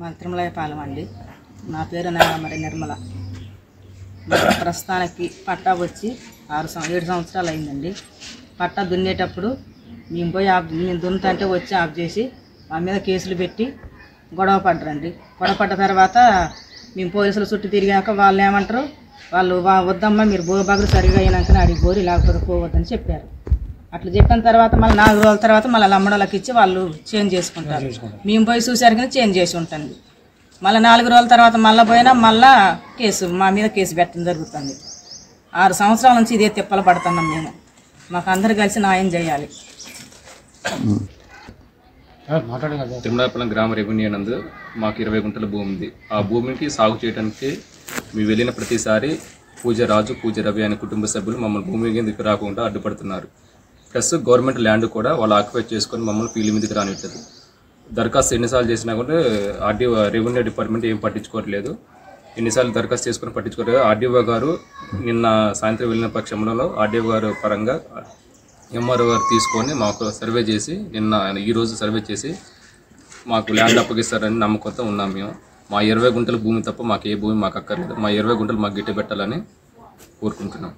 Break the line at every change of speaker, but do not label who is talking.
మా తిరుమలయపాలెం అండి. నా పేరు మరి నిర్మల. ప్రస్తుతానికి పట్టా వచ్చి 7 సంవత్సరాలు అయిందండి. పట్టా దున్నేటప్పుడు మేము పోయి మేము దున్నుతుంటే వచ్చి ఆఫ్ చేసి మా మీద కేసులు పెట్టి గొడవ పడ్డరండి. గొడవ పడ్డ తర్వాత మేము పోలీసులు చుట్టూ తిరిగాక వాళ్ళు ఏమంటారు, వాళ్ళు వద్దమ్మా మీరు భూభాగులు సరిగా అయినాకనే అడిగి పోరి, లేకపోతే పోవద్దని చెప్పారు. అట్లా చెప్పిన తర్వాత మళ్ళీ 4 రోజుల తర్వాత మళ్ళీ అమ్మడోళ్ళకి ఇచ్చి వాళ్ళు చేంజ్ చేసుకుంటారు. మేము పోయి చూసారు కానీ చేంజ్ చేసి ఉంటుంది. మళ్ళీ 4 రోజుల తర్వాత మళ్ళీ పోయినా మళ్ళీ మా మీద కేసు పెట్టడం జరుగుతుంది. 6 సంవత్సరాల నుంచి ఇదే తిప్పలు పడుతున్నాం మేము. మాకు అందరు కలిసి న్యాయం చేయాలి.
తిరుమలపాలెం గ్రామ రెవెన్యూ నందు మాకు 20 గుంటల భూమి ఉంది. ఆ భూమికి సాగు చేయడానికి మేము వెళ్ళిన ప్రతిసారి పూజ రాజు, పూజ రవి అనే కుటుంబ సభ్యులు మమ్మల్ని భూమి మీదకి రాకుండా అడ్డుపడుతున్నారు. ప్లస్ గవర్నమెంట్ ల్యాండ్ కూడా వాళ్ళు ఆక్యుపై చేసుకొని మమ్మల్ని ఫీల్డ్ మీదకి రానివ్వట్లేదు. దరఖాస్తు ఎన్నిసార్లు చేసినా కూడా రెవెన్యూ డిపార్ట్మెంట్ ఏం పట్టించుకోవట్లేదు. ఎన్నిసార్లు దరఖాస్తు చేసుకొని పట్టించుకోలేదు. ఆర్డీఓ గారు నిన్న సాయంత్రం వెళ్ళిన పక్షంలో ఆర్డీఓ గారు పరంగా ఎంఆర్ఓ గారు తీసుకొని మాకు సర్వే చేసి ఈరోజు సర్వే చేసి మాకు ల్యాండ్ అప్పగిస్తారని నమ్మకంతో ఉన్నాం మేము. మా 20 గుంటల భూమి తప్ప మాకు ఏ భూమి మాకు అక్కర్లేదు. మా 20 గుంటలు మాకు గిట్టి పెట్టాలని కోరుకుంటున్నాం.